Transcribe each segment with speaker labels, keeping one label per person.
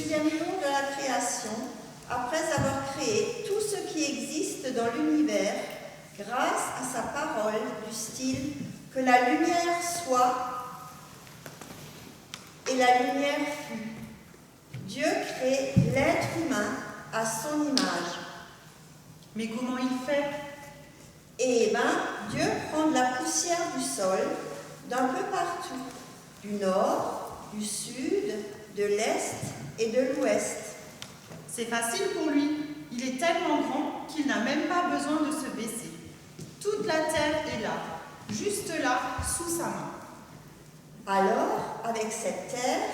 Speaker 1: sixième jour de la création, après avoir créé tout ce qui existe dans l'univers, grâce à sa parole du style « que la lumière soit » et la lumière fut. Dieu crée l'être humain à son image.
Speaker 2: Mais comment il fait?
Speaker 1: Eh bien, Dieu prend de la poussière du sol, d'un peu partout, du nord, du sud, de l'est et de l'ouest.
Speaker 2: C'est facile pour lui. Il est tellement grand qu'il n'a même pas besoin de se baisser. Toute la terre est là, juste là, sous sa main.
Speaker 1: Alors, avec cette terre,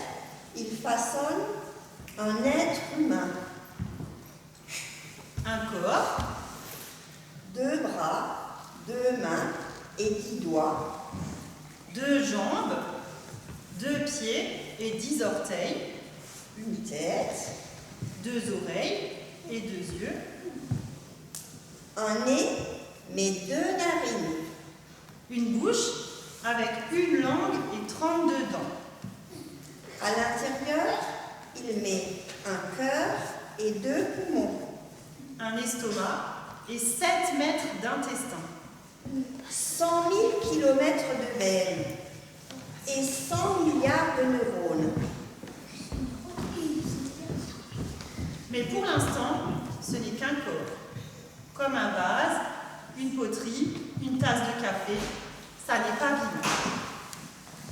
Speaker 1: il façonne un être humain.
Speaker 2: Un corps,
Speaker 1: 2 bras, 2 mains et 10 doigts.
Speaker 2: 2 jambes, 2 pieds et 10 orteils.
Speaker 1: Une tête.
Speaker 2: 2 oreilles et 2 yeux.
Speaker 1: Un nez, mais 2 narines.
Speaker 2: Une bouche avec une langue et 32 dents.
Speaker 1: À l'intérieur, il met un cœur et 2 poumons.
Speaker 2: Un estomac et 7 mètres d'intestin.
Speaker 1: 100 000 kilomètres de veines et 100 milliards de neurones.
Speaker 2: Mais pour l'instant, ce n'est qu'un corps. Comme un vase, une poterie, une tasse de café, ça n'est pas vivant.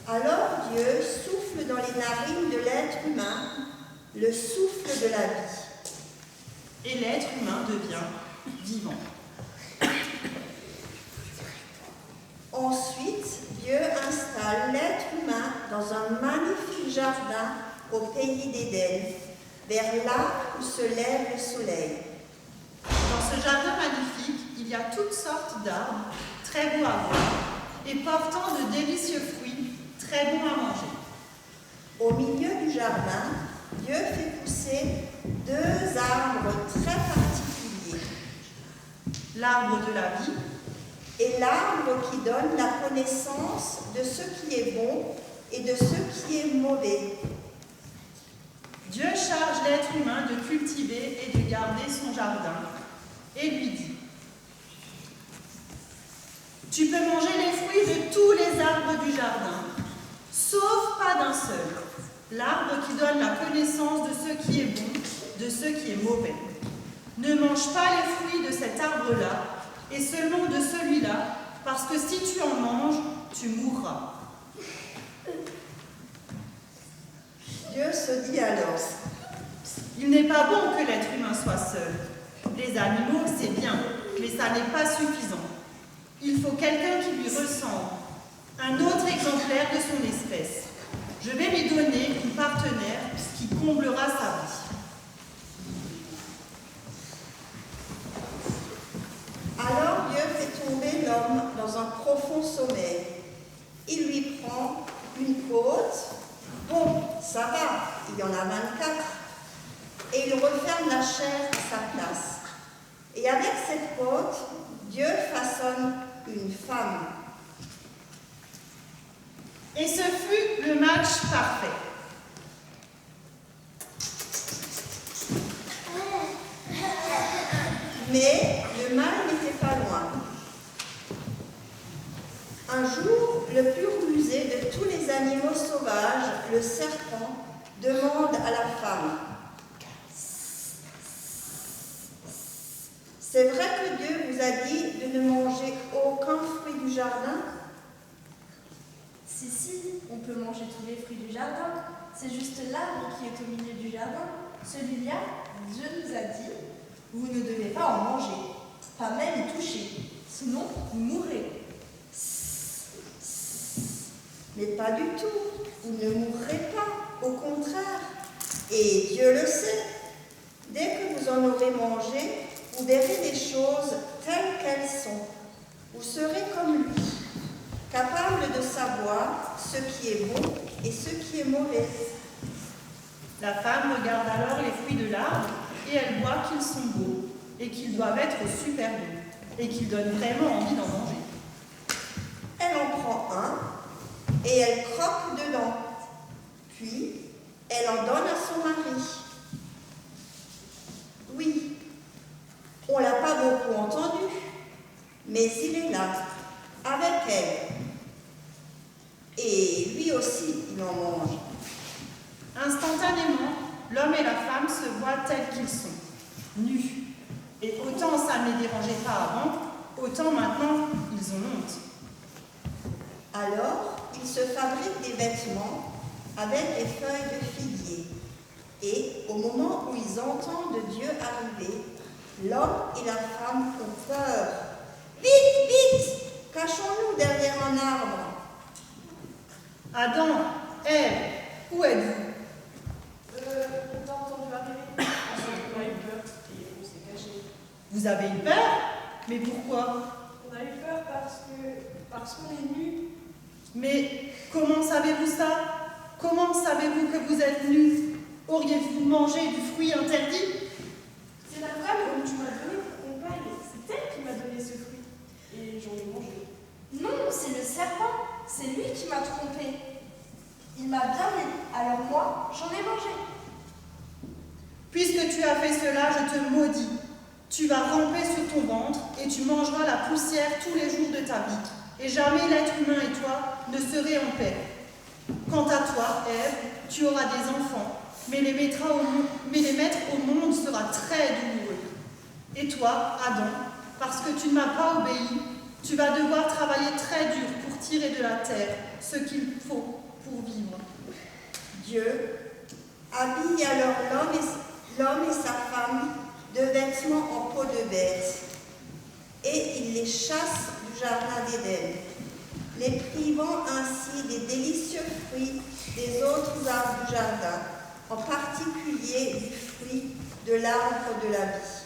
Speaker 1: Alors Dieu souffle dans les narines de l'être humain le souffle de la vie.
Speaker 2: Et l'être humain devient vivant.
Speaker 1: Ensuite, Dieu installe l'être humain dans un magnifique jardin au pays d'Éden, vers là où se lève le soleil.
Speaker 2: Dans ce jardin magnifique, il y a toutes sortes d'arbres, très beaux à voir, et portant de délicieux fruits, très bons à manger.
Speaker 1: Au milieu du jardin, Dieu fait pousser 2 arbres très particuliers.
Speaker 2: L'arbre de la vie
Speaker 1: Et l'arbre qui donne la connaissance de ce qui est bon et de ce qui est mauvais.
Speaker 2: Dieu charge l'être humain de cultiver et de garder son jardin et lui dit: tu peux manger les fruits de tous les arbres du jardin, sauf pas d'un seul, l'arbre qui donne la connaissance de ce qui est bon, de ce qui est mauvais. Ne mange pas les fruits de cet arbre-là, et seulement de celui-là, parce que si tu en manges, tu mourras.
Speaker 1: Dieu se dit alors:
Speaker 2: Il n'est pas bon que l'être humain soit seul. Les animaux, c'est bien, mais ça n'est pas suffisant. Il faut quelqu'un qui lui ressemble, un autre exemplaire de son espèce. Je vais lui donner une partenaire qui comblera sa vie.
Speaker 1: Alors Dieu fait tomber l'homme dans un profond sommeil. Il lui prend une côte. Bon, ça va, il y en a 24. Et il referme la chair à sa place. Et avec cette côte, Dieu façonne une femme.
Speaker 2: Et ce fut le match parfait.
Speaker 1: Mais le mal n'était pas loin. Un jour, le plus rusé de tous les animaux sauvages, le serpent, demande à la femme: c'est vrai que Dieu vous a dit de ne manger aucun fruit du jardin?
Speaker 3: Si, on peut manger tous les fruits du jardin. C'est juste l'arbre qui est au milieu du jardin. Celui-là, Dieu nous a dit: vous ne devez pas en manger, pas même y toucher, sinon vous mourrez.
Speaker 1: Mais pas du tout, vous ne mourrez pas, au contraire. Et Dieu le sait. Dès que vous en aurez mangé, vous verrez les choses telles qu'elles sont. Vous serez comme lui, capable de savoir ce qui est bon et ce qui est mauvais.
Speaker 2: La femme regarde alors les fruits de l'arbre et elle voit qu'ils sont beaux et qu'ils doivent être super bons et qu'ils donnent vraiment envie d'en manger.
Speaker 1: Elle en prend un et elle croque dedans. Puis, elle en donne à son mari mais il est là, avec elle. Et lui aussi, il en mange.
Speaker 2: Instantanément, l'homme et la femme se voient tels qu'ils sont, nus. Et autant ça ne les dérangeait pas avant, autant maintenant, ils ont honte.
Speaker 1: Alors, ils se fabriquent des vêtements avec des feuilles de figuier. Et au moment où ils entendent Dieu arriver, l'homme et la femme ont peur. Vite, vite, cachons-nous derrière un arbre.
Speaker 2: Adam, Ève, où êtes-vous?
Speaker 4: On t'a entendu arriver. On a eu peur et on s'est caché.
Speaker 2: Vous avez eu peur? Mais pourquoi?
Speaker 4: On a eu peur parce qu'on est nus.
Speaker 2: Mais comment savez-vous ça? Comment savez-vous que vous êtes nus? Auriez-vous mangé du fruit interdit?
Speaker 4: C'est la femme que tu m'as donnée pour compagne. C'est elle qui m'a donné ce fruit. Et j'en ai mangé.
Speaker 3: Non, c'est le serpent. C'est lui qui m'a trompée. Il m'a bien mis, alors moi, j'en ai mangé.
Speaker 2: Puisque tu as fait cela, je te maudis. Tu vas ramper sur ton ventre et tu mangeras la poussière tous les jours de ta vie. Et jamais l'être humain et toi ne serez en paix. Quant à toi, Ève, tu auras des enfants, mais les mettre au monde sera très douloureux. Et toi, Adam, parce que tu ne m'as pas obéi, tu vas devoir travailler très dur pour tirer de la terre ce qu'il faut pour vivre.
Speaker 1: Dieu habille alors l'homme et sa femme de vêtements en peau de bête, et il les chasse du jardin d'Éden, les privant ainsi des délicieux fruits des autres arbres du jardin, en particulier du fruit de l'arbre de la vie.